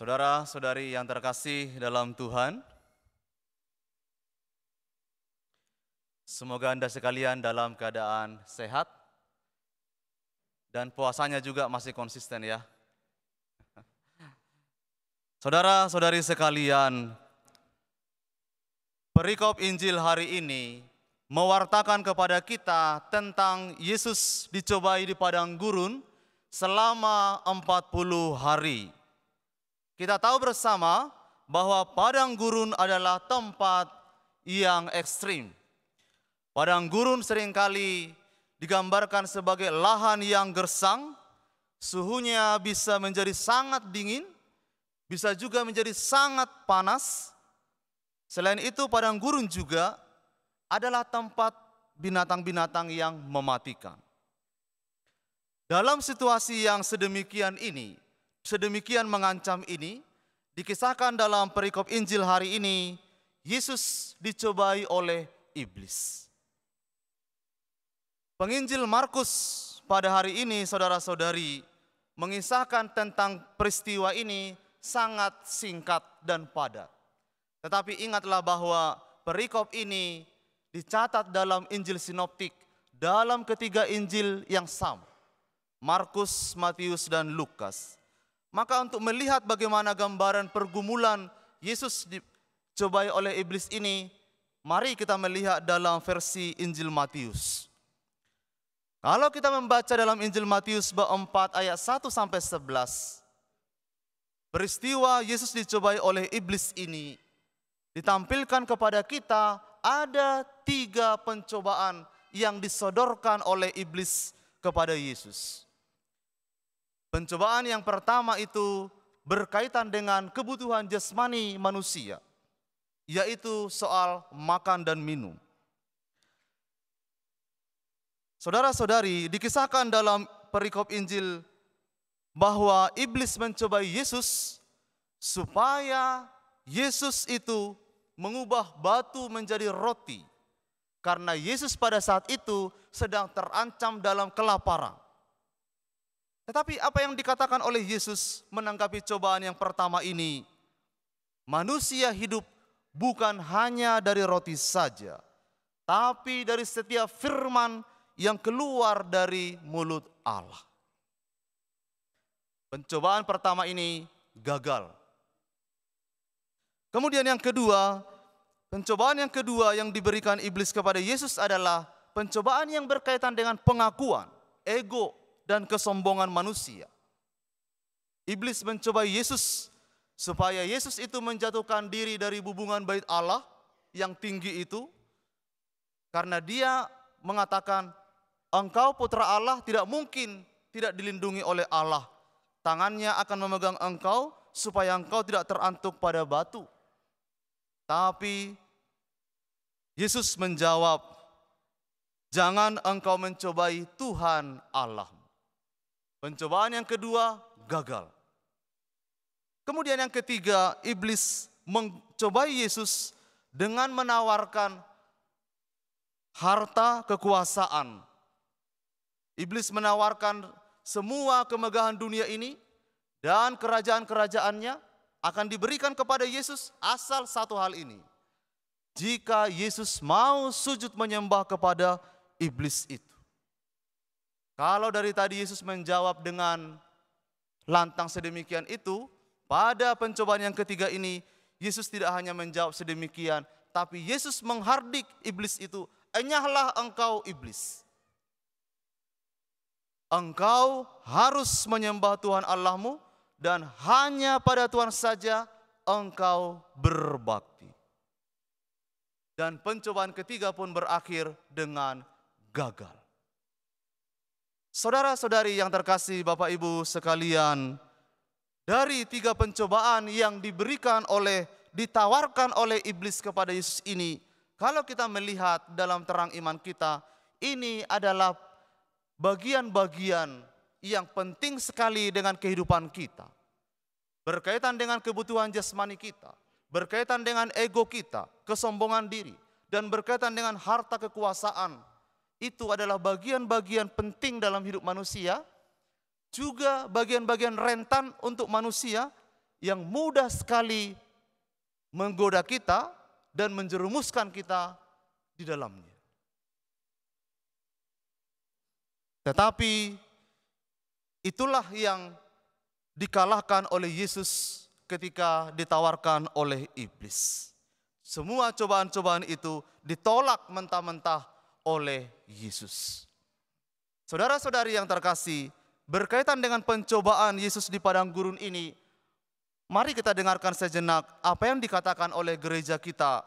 Saudara-saudari yang terkasih dalam Tuhan, semoga Anda sekalian dalam keadaan sehat dan puasanya juga masih konsisten ya. Saudara-saudari sekalian, perikop Injil hari ini mewartakan kepada kita tentang Yesus dicobai di padang gurun selama 40 hari. Kita tahu bersama bahwa padang gurun adalah tempat yang ekstrim. Padang gurun seringkali digambarkan sebagai lahan yang gersang, suhunya bisa menjadi sangat dingin, bisa juga menjadi sangat panas. Selain itu, padang gurun juga adalah tempat binatang-binatang yang mematikan. Dalam situasi yang sedemikian ini, sedemikian mengancam ini, dikisahkan dalam perikop Injil hari ini, Yesus dicobai oleh iblis. Penginjil Markus pada hari ini, saudara-saudari, mengisahkan tentang peristiwa ini sangat singkat dan padat. Tetapi ingatlah bahwa perikop ini dicatat dalam Injil Sinoptik, dalam ketiga Injil yang sama, Markus, Matius, dan Lukas. Maka untuk melihat bagaimana gambaran pergumulan Yesus dicobai oleh iblis ini, mari kita melihat dalam versi Injil Matius. Kalau kita membaca dalam Injil Matius bab 4 ayat 1-11, peristiwa Yesus dicobai oleh iblis ini ditampilkan kepada kita ada 3 pencobaan yang disodorkan oleh iblis kepada Yesus. Pencobaan yang pertama itu berkaitan dengan kebutuhan jasmani manusia, yaitu soal makan dan minum. Saudara-saudari, dikisahkan dalam perikop Injil bahwa iblis mencobai Yesus supaya Yesus itu mengubah batu menjadi roti, karena Yesus pada saat itu sedang terancam dalam kelaparan. Tetapi apa yang dikatakan oleh Yesus menanggapi cobaan yang pertama ini? Manusia hidup bukan hanya dari roti saja, tapi dari setiap firman yang keluar dari mulut Allah. Pencobaan pertama ini gagal. Kemudian yang kedua, pencobaan yang kedua yang diberikan iblis kepada Yesus adalah pencobaan yang berkaitan dengan pengakuan, ego, dan kesombongan manusia. Iblis mencobai Yesus supaya Yesus itu menjatuhkan diri dari hubungan bait Allah yang tinggi itu, karena dia mengatakan, engkau putra Allah, tidak mungkin tidak dilindungi oleh Allah. Tangannya akan memegang engkau supaya engkau tidak terantuk pada batu. Tapi Yesus menjawab, jangan engkau mencobai Tuhan Allah. Pencobaan yang kedua gagal. Kemudian yang ketiga, iblis mencobai Yesus dengan menawarkan harta kekuasaan. Iblis menawarkan semua kemegahan dunia ini dan kerajaan-kerajaannya akan diberikan kepada Yesus asal satu hal ini. Jika Yesus mau sujud menyembah kepada iblis itu. Kalau dari tadi Yesus menjawab dengan lantang sedemikian itu, pada pencobaan yang ketiga ini, Yesus tidak hanya menjawab sedemikian, tapi Yesus menghardik iblis itu, enyahlah engkau iblis. Engkau harus menyembah Tuhan Allahmu dan hanya pada Tuhan saja engkau berbakti. Dan pencobaan ketiga pun berakhir dengan gagal. Saudara-saudari yang terkasih, Bapak Ibu sekalian, dari 3 pencobaan yang ditawarkan oleh iblis kepada Yesus ini, kalau kita melihat dalam terang iman kita, ini adalah bagian-bagian yang penting sekali dengan kehidupan kita. Berkaitan dengan kebutuhan jasmani kita, berkaitan dengan ego kita, kesombongan diri, dan berkaitan dengan harta kekuasaan. Itu adalah bagian-bagian penting dalam hidup manusia, juga bagian-bagian rentan untuk manusia yang mudah sekali menggoda kita dan menjerumuskan kita di dalamnya. Tetapi itulah yang dikalahkan oleh Yesus ketika ditawarkan oleh iblis. Semua cobaan-cobaan itu ditolak mentah-mentah oleh Yesus. Saudara-saudari yang terkasih, berkaitan dengan pencobaan Yesus di padang gurun ini, mari kita dengarkan sejenak apa yang dikatakan oleh gereja kita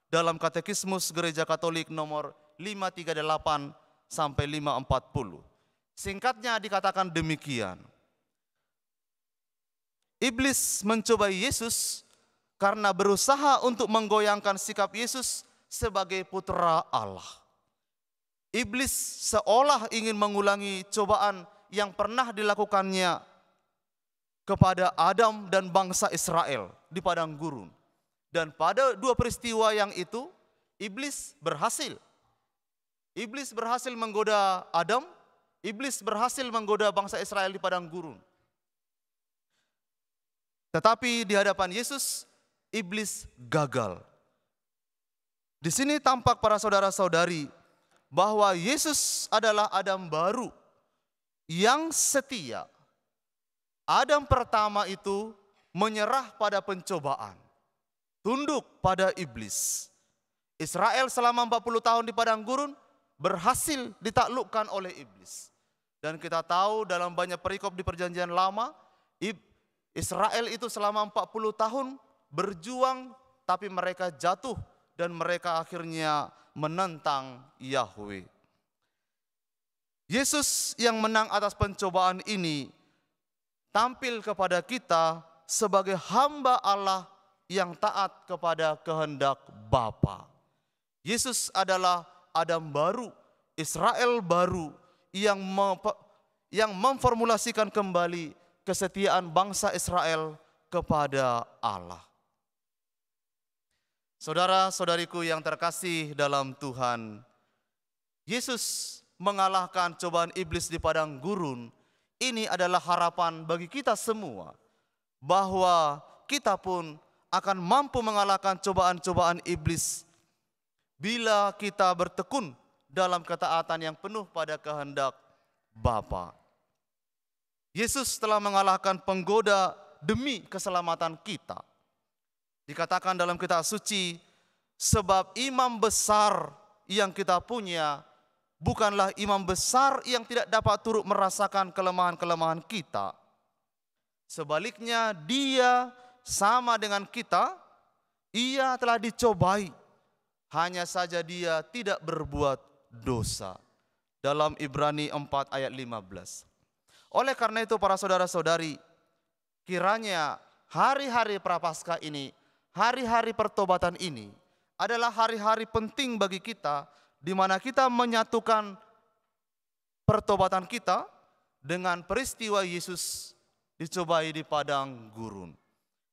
dalam Katekismus Gereja Katolik nomor 538 sampai 540. Singkatnya dikatakan demikian. Iblis mencobai Yesus karena berusaha untuk menggoyangkan sikap Yesus sebagai putra Allah. Iblis seolah ingin mengulangi cobaan yang pernah dilakukannya kepada Adam dan bangsa Israel di padang gurun. Dan pada dua peristiwa yang itu, iblis berhasil. Iblis berhasil menggoda Adam, iblis berhasil menggoda bangsa Israel di padang gurun. Tetapi di hadapan Yesus, iblis gagal. Di sini tampak para saudara-saudari bahwa Yesus adalah Adam baru yang setia. Adam pertama itu menyerah pada pencobaan, tunduk pada iblis. Israel selama 40 tahun di padang gurun berhasil ditaklukkan oleh iblis. Dan kita tahu dalam banyak perikop di Perjanjian Lama, Israel itu selama 40 tahun berjuang, tapi mereka jatuh dan mereka akhirnya menentang Yahweh. Yesus yang menang atas pencobaan ini tampil kepada kita sebagai hamba Allah yang taat kepada kehendak Bapa. Yesus adalah Adam baru, Israel baru yang memformulasikan kembali kesetiaan bangsa Israel kepada Allah. Saudara-saudariku yang terkasih dalam Tuhan, Yesus mengalahkan cobaan iblis di padang gurun. Ini adalah harapan bagi kita semua, bahwa kita pun akan mampu mengalahkan cobaan-cobaan iblis bila kita bertekun dalam ketaatan yang penuh pada kehendak Bapa. Yesus telah mengalahkan penggoda demi keselamatan kita. Dikatakan dalam kitab suci, sebab imam besar yang kita punya bukanlah imam besar yang tidak dapat turut merasakan kelemahan-kelemahan kita. Sebaliknya dia sama dengan kita, ia telah dicobai, hanya saja dia tidak berbuat dosa. Dalam Ibrani 4 ayat 15. Oleh karena itu para saudara-saudari, kiranya hari-hari Prapaskah ini, hari-hari pertobatan ini adalah hari-hari penting bagi kita, di mana kita menyatukan pertobatan kita dengan peristiwa Yesus dicobai di padang gurun.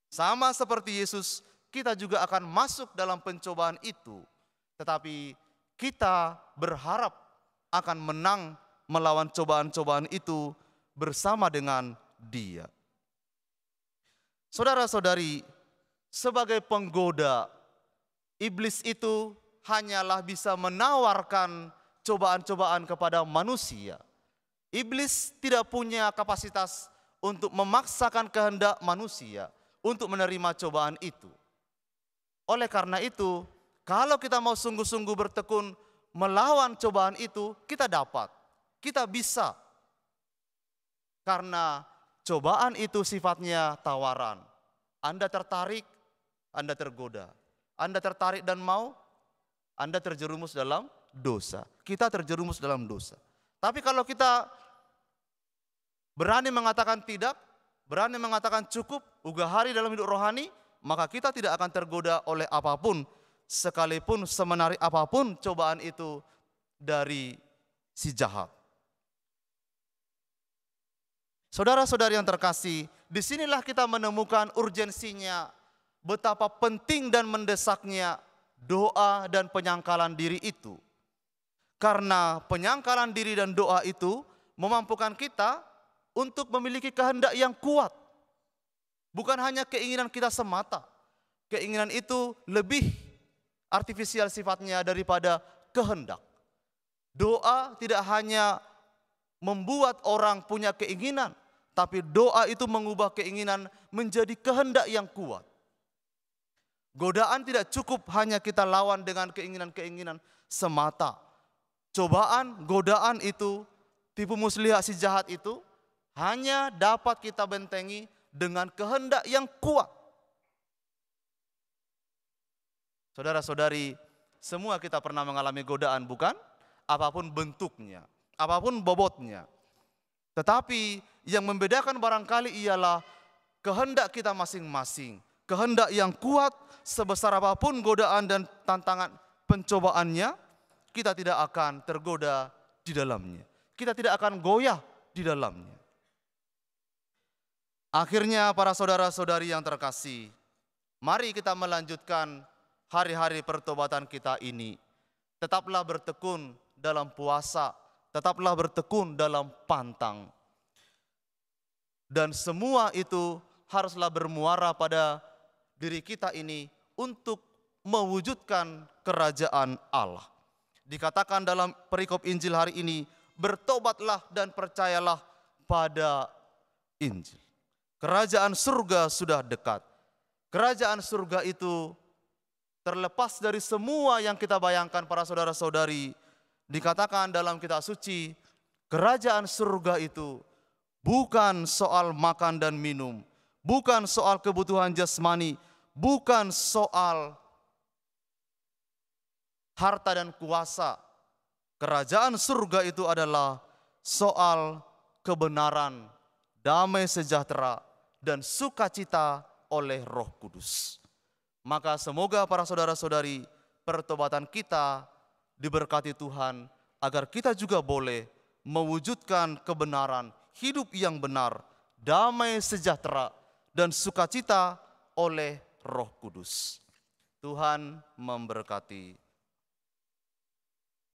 Sama seperti Yesus, kita juga akan masuk dalam pencobaan itu, tetapi kita berharap akan menang melawan cobaan-cobaan itu bersama dengan Dia. Saudara-saudari, sebagai penggoda, iblis itu hanyalah bisa menawarkan cobaan-cobaan kepada manusia. Iblis tidak punya kapasitas untuk memaksakan kehendak manusia untuk menerima cobaan itu. Oleh karena itu, kalau kita mau sungguh-sungguh bertekun melawan cobaan itu, kita dapat, kita bisa. Karena cobaan itu sifatnya tawaran. Anda tertarik, Anda tergoda. Anda tertarik dan mau, Anda terjerumus dalam dosa. Kita terjerumus dalam dosa. Tapi kalau kita berani mengatakan tidak, berani mengatakan cukup, ugahari dalam hidup rohani, maka kita tidak akan tergoda oleh apapun, sekalipun semenarik apapun cobaan itu dari si jahat. Saudara-saudari yang terkasih, disinilah kita menemukan urgensinya, betapa penting dan mendesaknya doa dan penyangkalan diri itu. Karena penyangkalan diri dan doa itu memampukan kita untuk memiliki kehendak yang kuat. Bukan hanya keinginan kita semata. Keinginan itu lebih artifisial sifatnya daripada kehendak. Doa tidak hanya membuat orang punya keinginan, tapi doa itu mengubah keinginan menjadi kehendak yang kuat. Godaan tidak cukup hanya kita lawan dengan keinginan-keinginan semata. Cobaan, godaan itu, tipu muslihat si jahat itu hanya dapat kita bentengi dengan kehendak yang kuat. Saudara-saudari, semua kita pernah mengalami godaan, bukan? Apapun bentuknya, apapun bobotnya. Tetapi yang membedakan barangkali ialah kehendak kita masing-masing. Kehendak yang kuat, sebesar apapun godaan dan tantangan pencobaannya, kita tidak akan tergoda di dalamnya. Kita tidak akan goyah di dalamnya. Akhirnya para saudara-saudari yang terkasih, mari kita melanjutkan hari-hari pertobatan kita ini. Tetaplah bertekun dalam puasa, tetaplah bertekun dalam pantang. Dan semua itu haruslah bermuara pada diri kita ini untuk mewujudkan kerajaan Allah. Dikatakan dalam perikop Injil hari ini, bertobatlah dan percayalah pada Injil. Kerajaan surga sudah dekat. Kerajaan surga itu terlepas dari semua yang kita bayangkan para saudara-saudari. Dikatakan dalam kitab suci, kerajaan surga itu bukan soal makan dan minum, bukan soal kebutuhan jasmani, bukan soal harta dan kuasa. Kerajaan surga itu adalah soal kebenaran, damai sejahtera, dan sukacita oleh Roh Kudus. Maka semoga para saudara-saudari, pertobatan kita diberkati Tuhan, agar kita juga boleh mewujudkan kebenaran, hidup yang benar, damai sejahtera, dan sukacita oleh Roh Kudus. Tuhan memberkati.